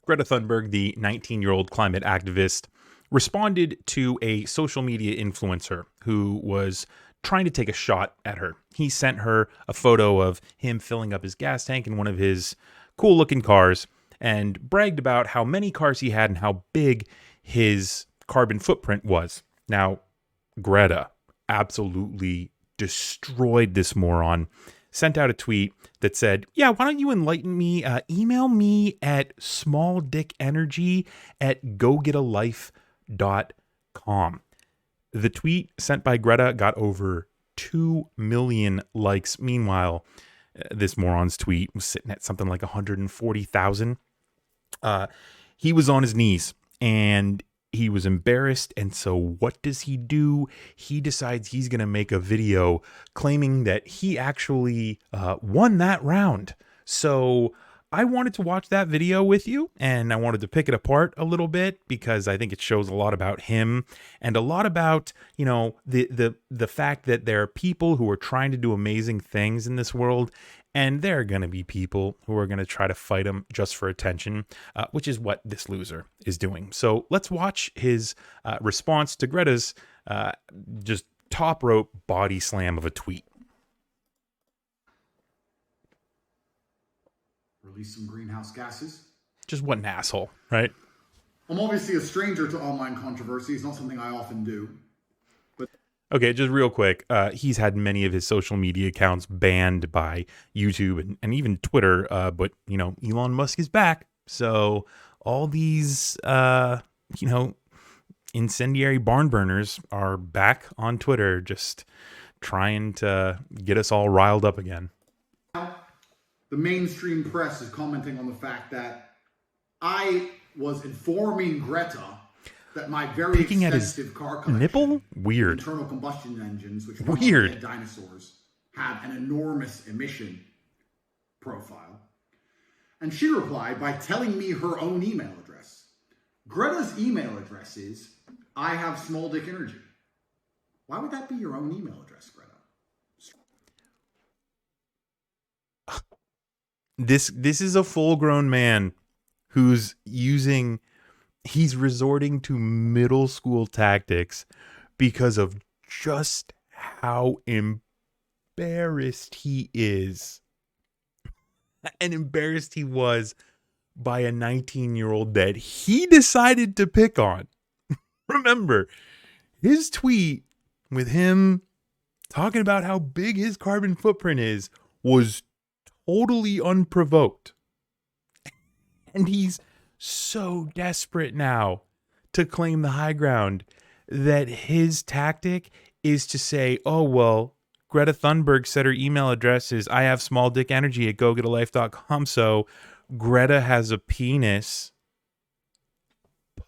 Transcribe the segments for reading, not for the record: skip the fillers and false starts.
Greta Thunberg, the 19-year-old climate activist, responded to a social media influencer who was trying to take a shot at her. He sent her a photo of him filling up his gas tank in one of his cool looking cars and bragged about how many cars he had and how big his carbon footprint was. Now, Greta absolutely destroyed this moron, sent out a tweet that said, yeah, why don't you enlighten me? Email me at smalldickenergy@gogetalife.com. The tweet sent by Greta got over 2 million likes. Meanwhile, this moron's tweet was sitting at something like 140,000. He was on his knees and he was embarrassed. And so what does he do? He decides he's going to make a video claiming that he actually won that round. So I wanted to watch that video with you, and I wanted to pick it apart a little bit because I think it shows a lot about him and a lot about, you know, the fact that there are people who are trying to do amazing things in this world, and there are going to be people who are going to try to fight him just for attention, which is what this loser is doing. So let's watch his response to Greta's just top rope body slam of a tweet. Release some greenhouse gases. Just what an asshole, right? I'm obviously a stranger to online controversy. It's not something I often do. Okay, just real quick, he's had many of his social media accounts banned by YouTube and even Twitter, but, you know, Elon Musk is back. So all these, incendiary barn burners are back on Twitter, just trying to get us all riled up again. The mainstream press is commenting on the fact that I was informing Greta that my very expensive car collection, nipple? Weird. Internal combustion engines, which weird dinosaurs, have an enormous emission profile. And she replied by telling me her own email address. Greta's email address is I have small dick energy. Why would that be your own email address, Greta? This is a full-grown man who's he's resorting to middle school tactics because of just how embarrassed he is. And embarrassed he was by a 19-year-old that he decided to pick on. Remember, his tweet with him talking about how big his carbon footprint is was totally unprovoked. And he's so desperate now to claim the high ground that his tactic is to say, oh, well, Greta Thunberg said her email address is I have small dick energy at gogetalife.com. So Greta has a penis.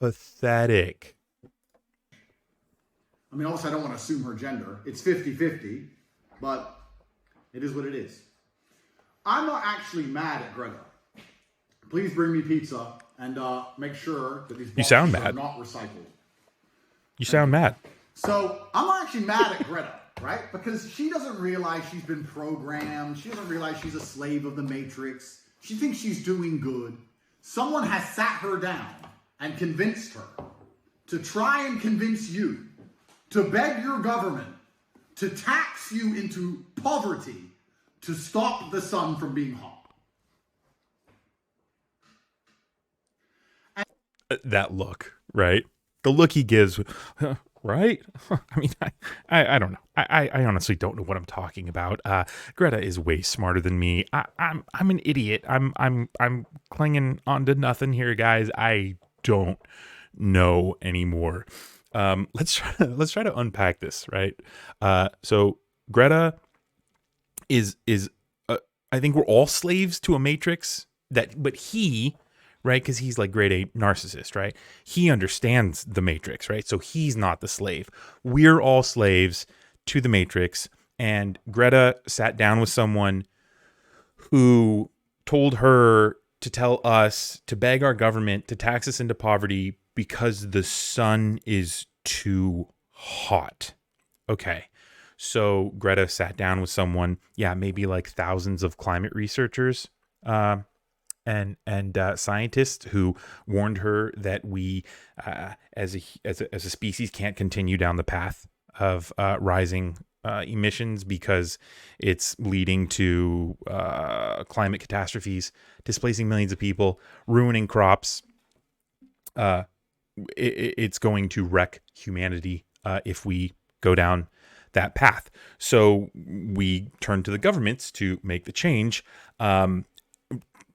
Pathetic. I mean, obviously I don't want to assume her gender. It's 50-50, but it is what it is. I'm not actually mad at Greta. Please bring me pizza and make sure that these boxes are not recycled. You sound mad. So I'm not actually mad at Greta, right? Because she doesn't realize she's been programmed. She doesn't realize she's a slave of the Matrix. She thinks she's doing good. Someone has sat her down and convinced her to try and convince you to beg your government to tax you into poverty to stop the sun from being hot. That look, right? The look he gives, right? I mean, I don't know. I honestly don't know what I'm talking about. Greta is way smarter than me. I'm an idiot. I'm clinging onto nothing here, guys. I don't know anymore. Let's try to unpack this, right? So Greta is I think we're all slaves to a matrix but he, right? Because he's like grade A narcissist, right? He understands the matrix, right? So he's not the slave. We're all slaves to the matrix. And Greta sat down with someone who told her to tell us to beg our government to tax us into poverty because the sun is too hot. Okay. So Greta sat down with someone, maybe like thousands of climate researchers, and scientists who warned her that we, as a species, can't continue down the path of rising emissions because it's leading to climate catastrophes, displacing millions of people, ruining crops. It's going to wreck humanity if we go down that path. So we turn to the governments to make the change,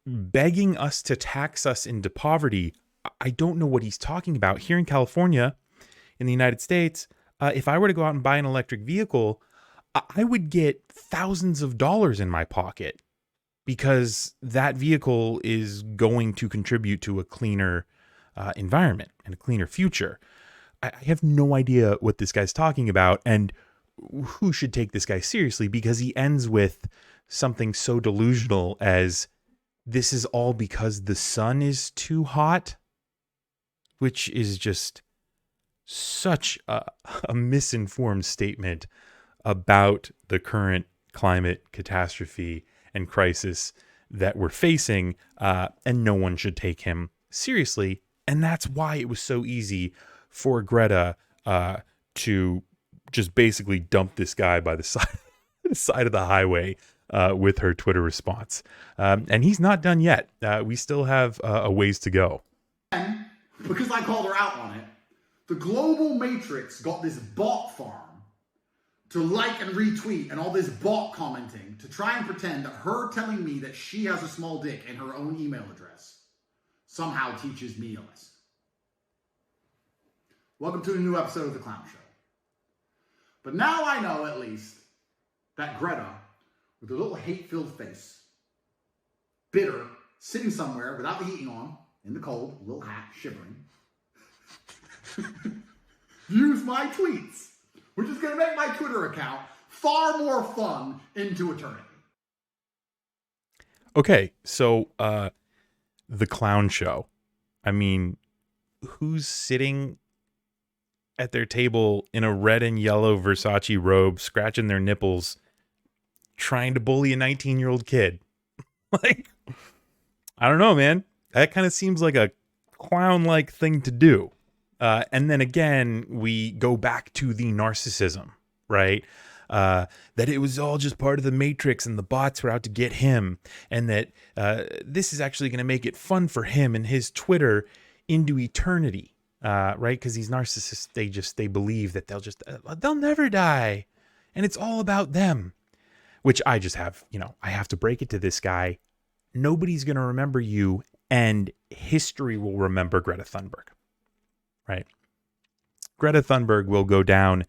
begging us to tax us into poverty. I don't know what he's talking about. Here in California, in the United States, if I were to go out and buy an electric vehicle, I would get thousands of dollars in my pocket because that vehicle is going to contribute to a cleaner environment and a cleaner future. I have no idea what this guy's talking about and who should take this guy seriously, because he ends with something so delusional as, this is all because the sun is too hot, which is just such a misinformed statement about the current climate catastrophe and crisis that we're facing, and no one should take him seriously. And that's why it was so easy for Greta to just basically dump this guy by the side of the highway with her Twitter response. And he's not done yet. We still have a ways to go. And because I called her out on it, the global matrix got this bot farm to like and retweet and all this bot commenting to try and pretend that her telling me that she has a small dick in her own email address somehow teaches me a lesson. Welcome to a new episode of The Clown Show. But now I know, at least, that Greta, with a little hate-filled face, bitter, sitting somewhere without the heating on, in the cold, a little hat, shivering, views my tweets, which is going to make my Twitter account far more fun into eternity. Okay, so The Clown Show. I mean, who's sitting at their table in a red and yellow Versace robe, scratching their nipples, trying to bully a 19-year-old kid? Like, I don't know, man. That kind of seems like a clown-like thing to do. And then again, we go back to the narcissism, right? That it was all just part of the Matrix and the bots were out to get him. And that this is actually going to make it fun for him and his Twitter into eternity, right? Because these narcissists, they believe that they'll never die. And it's all about them. Which I just have, I have to break it to this guy. Nobody's going to remember you, and history will remember Greta Thunberg. Right? Greta Thunberg will go down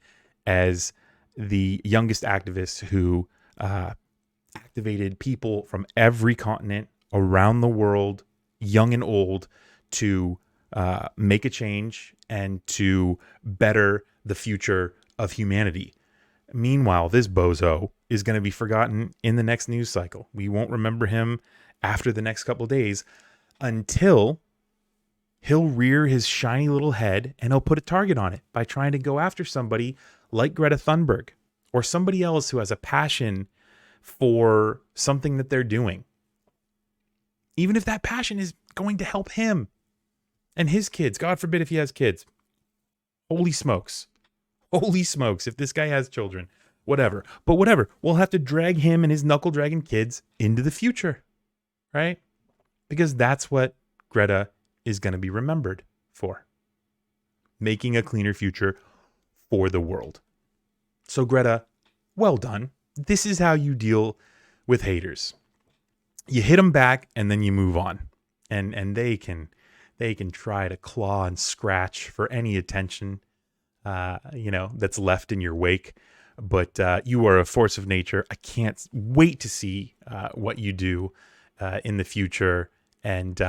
as the youngest activist who activated people from every continent around the world, young and old, to make a change and to better the future of humanity. Meanwhile, this bozo is going to be forgotten in the next news cycle. We won't remember him after the next couple of days until he'll rear his shiny little head and he'll put a target on it by trying to go after somebody like Greta Thunberg or somebody else who has a passion for something that they're doing. Even if that passion is going to help him and his kids. God forbid if he has kids. Holy smokes. Holy smokes. If this guy has children, whatever. But whatever. We'll have to drag him and his knuckle dragging kids into the future. Right? Because that's what Greta is going to be remembered for. Making a cleaner future for the world. So Greta, well done. This is how you deal with haters. You hit them back and then you move on. And they can try to claw and scratch for any attention that's left in your wake. But you are a force of nature. I can't wait to see what you do in the future. And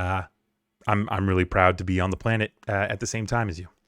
I'm really proud to be on the planet at the same time as you.